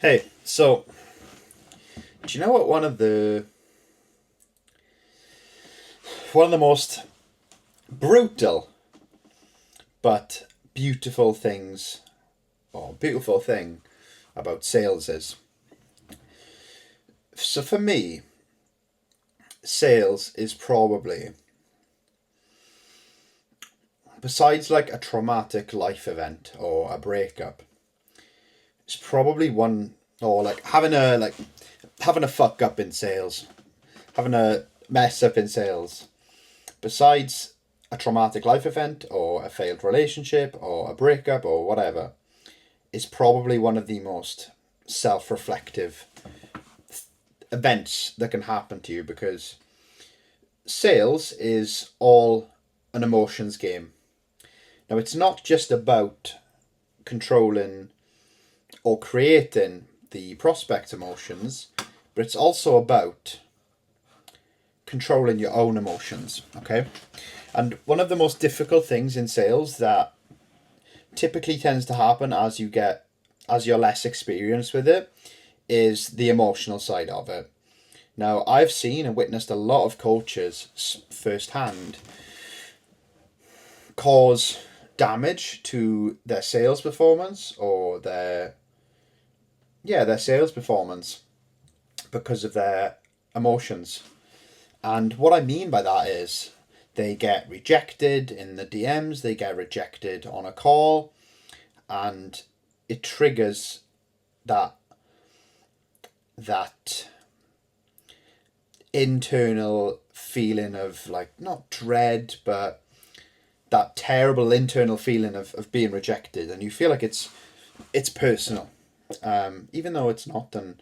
Hey, so do you know what one of the most brutal but beautiful things or beautiful thing about sales is? So for me, sales is probably, besides like a traumatic life event or a breakup, it's probably one, or like having a fuck up in sales, having a mess up in sales. Besides a traumatic life event or a failed relationship or a breakup or whatever, is probably one of the most self-reflective events that can happen to you, because sales is all an emotions game. Now, it's not just about controlling or creating the prospect's emotions, but it's also about controlling your own emotions, okay? And one of the most difficult things in sales that typically tends to happen as you're less experienced with it is the emotional side of it. Now, I've seen and witnessed a lot of coaches firsthand cause damage to their sales performance or their sales performance because of their emotions. And what I mean by that is they get rejected in the DMs, they get rejected on a call, and it triggers that that internal feeling of, like, not dread, but that terrible internal feeling of being rejected, and you feel like it's personal, even though it's not. And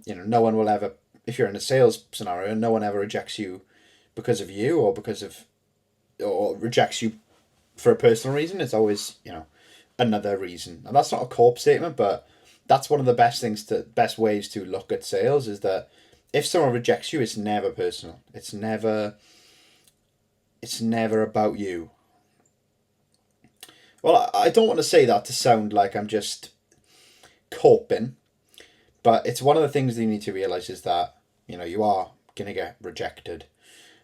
no one will ever, if you're in a sales scenario, no one ever rejects you because of you, or or rejects you for a personal reason. It's always another reason, and that's not a corp statement, but that's one of the best ways to look at sales, is that if someone rejects you, it's never personal. It's never about you. Well, I don't want to say that to sound like I'm just coping, but it's one of the things that you need to realize, is that you are going to get rejected.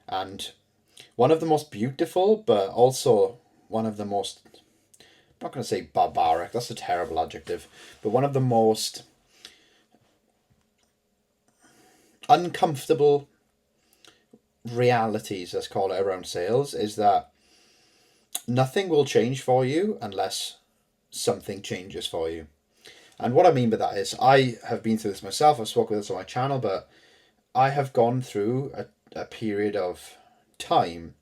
And one of the most beautiful, but also one of the most, I'm not going to say barbaric, that's a terrible adjective, but one of the most uncomfortable realities, let's call it, around sales, is that nothing will change for you unless something changes for you. And what I mean by that is, I have been through this myself. I've spoken with this on my channel, but I have gone through a period of time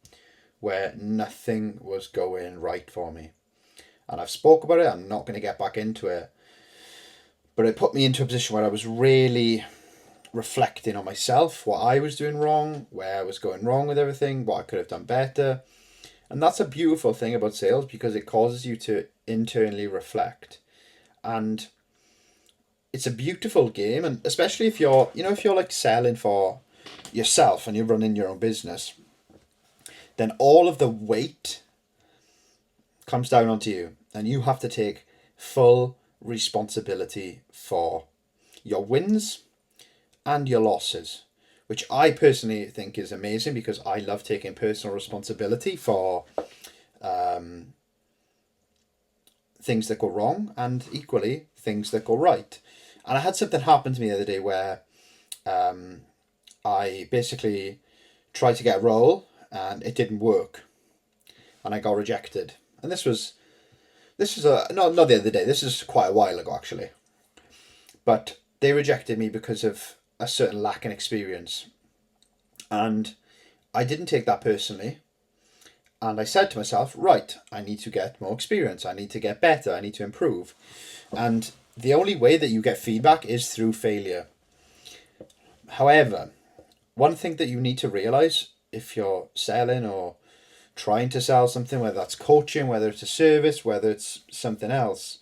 where nothing was going right for me. And I've spoke about it. I'm not going to get back into it. But it put me into a position where I was really reflecting on myself, what I was doing wrong, where I was going wrong with everything, what I could have done better. And that's a beautiful thing about sales, because it causes you to internally reflect. And it's a beautiful game, and especially if you're like selling for yourself and you're running your own business, then all of the weight comes down onto you, and you have to take full responsibility for your wins and your losses, which I personally think is amazing, because I love taking personal responsibility for things that go wrong, and equally things that go right. And I had something happen to me the other day where I basically tried to get a role and it didn't work, and I got rejected. And this was not the other day. This is quite a while ago, actually. But they rejected me because of a certain lack in experience, and I didn't take that personally. And I said to myself, right, I need to get more experience. I need to get better. I need to improve. And the only way that you get feedback is through failure. However, one thing that you need to realize, if you're selling or trying to sell something, whether that's coaching, whether it's a service, whether it's something else,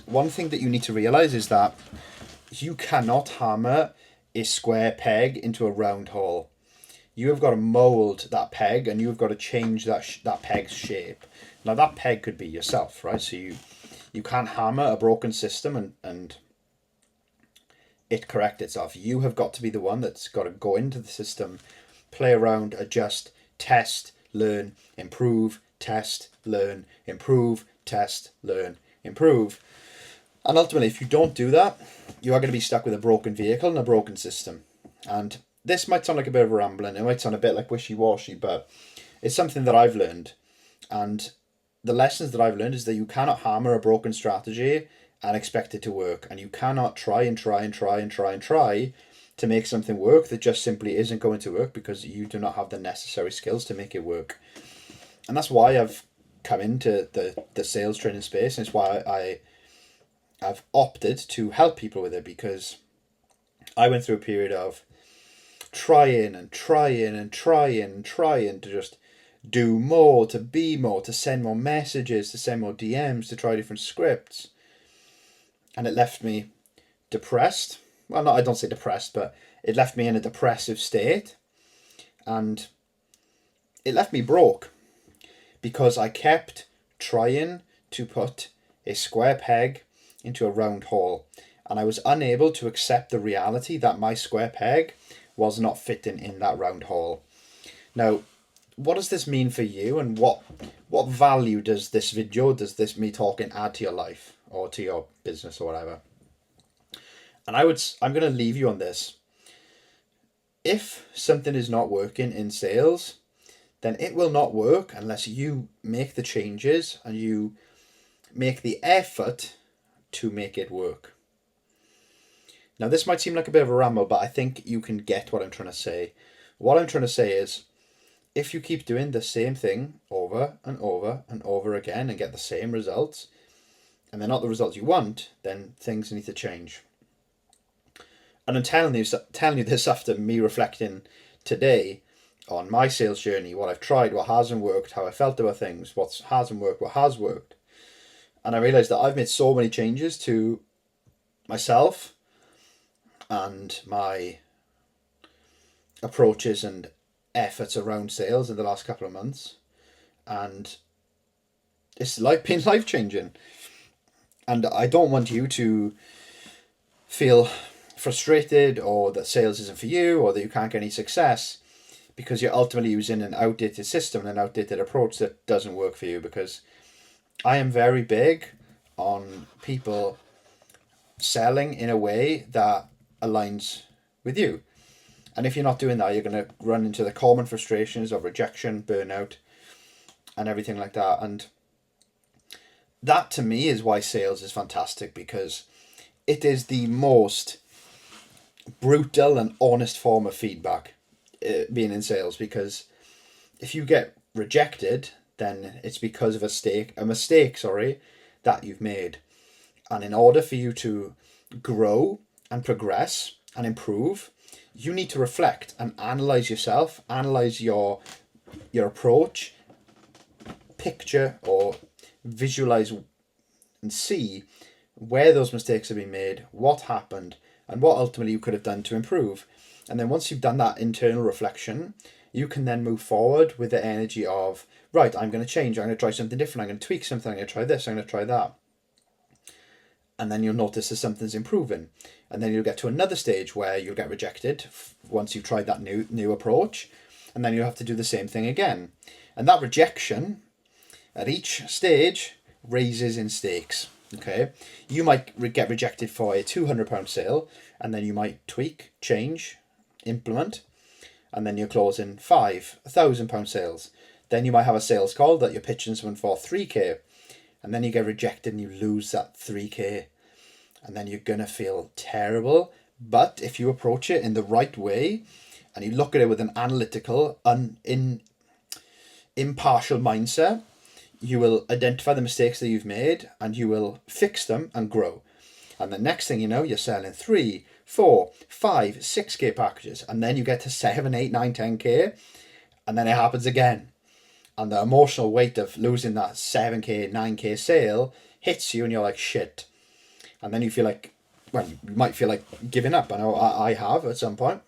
one thing that you need to realize is that you cannot hammer a square peg into a round hole. You have got to mold that peg, and you have got to change that peg's shape. Now, that peg could be yourself, right? So you can't hammer a broken system and it correct itself. You have got to be the one that's got to go into the system, play around, adjust, test, learn, improve, test, learn, improve, test, learn, improve. And ultimately, if you don't do that, you are going to be stuck with a broken vehicle and a broken system. And this might sound like a bit of a rambling, it might sound a bit like wishy-washy, but it's something that I've learned. And the lessons that I've learned is that you cannot hammer a broken strategy and expect it to work. And you cannot try and try and try and try and try to make something work that just simply isn't going to work because you do not have the necessary skills to make it work. And that's why I've come into the sales training space, and it's why I've opted to help people with it, because I went through a period of trying and trying and trying and trying to just do more, to be more, to send more messages, to send more DMs, to try different scripts. And it left me depressed. Well, not, I don't say depressed, but it left me in a depressive state. And it left me broke because I kept trying to put a square peg into a round hole. And I was unable to accept the reality that my square peg was not fitting in that round hole. Now, what does this mean for you, and what value does this video, does this me talking, add to your life or to your business or whatever? And I'm going to leave you on this. If something is not working in sales, then it will not work unless you make the changes and you make the effort to make it work. Now, this might seem like a bit of a ramble, but I think you can get what I'm trying to say. What I'm trying to say is, if you keep doing the same thing over and over and over again and get the same results, and they're not the results you want, then things need to change. And I'm telling you this after me reflecting today on my sales journey, what I've tried, what hasn't worked, how I felt about things, what hasn't worked, what has worked. And I realized that I've made so many changes to myself and my approaches and efforts around sales in the last couple of months, and it's been life-changing. And I don't want you to feel frustrated or that sales isn't for you or that you can't get any success because you're ultimately using an outdated system and an outdated approach that doesn't work for you. Because I am very big on people selling in a way that aligns with you. And if you're not doing that, you're going to run into the common frustrations of rejection, burnout, and everything like that. And that, to me, is why sales is fantastic, because it is the most brutal and honest form of feedback, being in sales. Because if you get rejected, then it's because of a mistake that you've made. And in order for you to grow and progress and improve, you need to reflect and analyze yourself, analyze your approach, picture or visualize and see where those mistakes have been made, what happened, and what ultimately you could have done to improve. And then once you've done that internal reflection, you can then move forward with the energy of, right, I'm going to change, I'm going to try something different, I'm going to tweak something, I'm going to try this, I'm going to try that. And then you'll notice that something's improving. And then you'll get to another stage where you'll get rejected once you've tried that new approach. And then you'll have to do the same thing again. And that rejection at each stage raises in stakes. Okay, you might get rejected for a £200 sale, and then you might tweak, change, implement, and then you're closing £1,000 sales. Then you might have a sales call that you're pitching someone for 3k, and then you get rejected and you lose that 3k, and then you're gonna feel terrible. But if you approach it in the right way and you look at it with an analytical, impartial mindset, you will identify the mistakes that you've made and you will fix them and grow. And the next thing you know, you're selling 3, 4, 5, 6k packages, and then you get to 7, 8, 9, 10k, and then it happens again. And the emotional weight of losing that 7k, 9k sale hits you, and you're like, shit. And then you feel like, well, you might feel like giving up. I know I have at some point.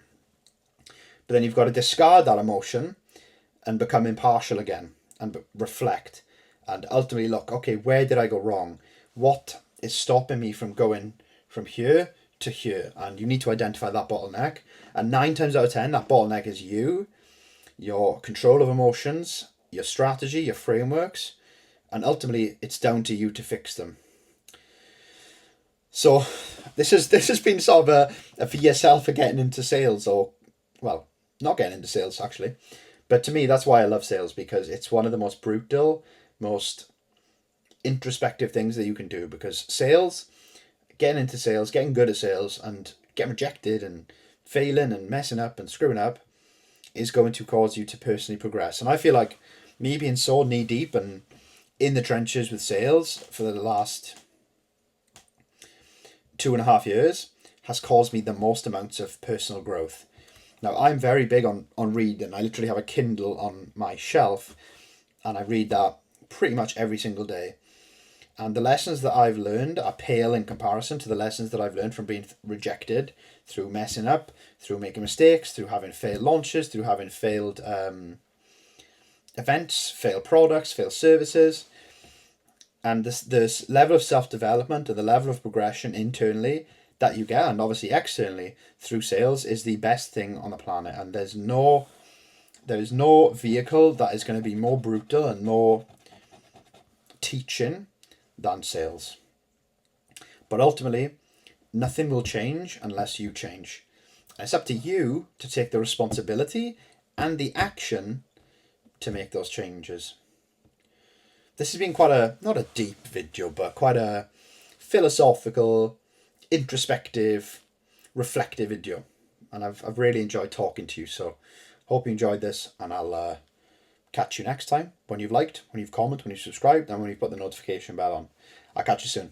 But then you've got to discard that emotion and become impartial again and reflect. And ultimately look, okay, where did I go wrong? What is stopping me from going from here to here, and you need to identify that bottleneck. And 9 times out of 10, that bottleneck is you, your control of emotions, your strategy, your frameworks, and ultimately it's down to you to fix them. So this has been sort of a for yourself for getting into sales, or well, not getting into sales actually. But to me, that's why I love sales, because it's one of the most brutal, most introspective things that you can do. Because sales, getting into sales, getting good at sales, and getting rejected and failing and messing up and screwing up is going to cause you to personally progress. And I feel like me being so knee deep and in the trenches with sales for the last 2.5 years has caused me the most amounts of personal growth. Now, I'm very big on reading. I literally have a Kindle on my shelf and I read that pretty much every single day. And the lessons that I've learned are pale in comparison to the lessons that I've learned from being rejected, through messing up, through making mistakes, through having failed launches, through having failed events, failed products, failed services. And this level of self-development and the level of progression internally that you get, and obviously externally through sales, is the best thing on the planet. And there is no vehicle that is going to be more brutal and more teaching than sales. But ultimately, nothing will change unless you change. And it's up to you to take the responsibility and the action to make those changes. This has been quite not a deep video, but quite a philosophical, introspective, reflective video. And I've really enjoyed talking to you. So hope you enjoyed this, and I'll catch you next time when you've liked, when you've commented, when you've subscribed, and when you've put the notification bell on. I'll catch you soon.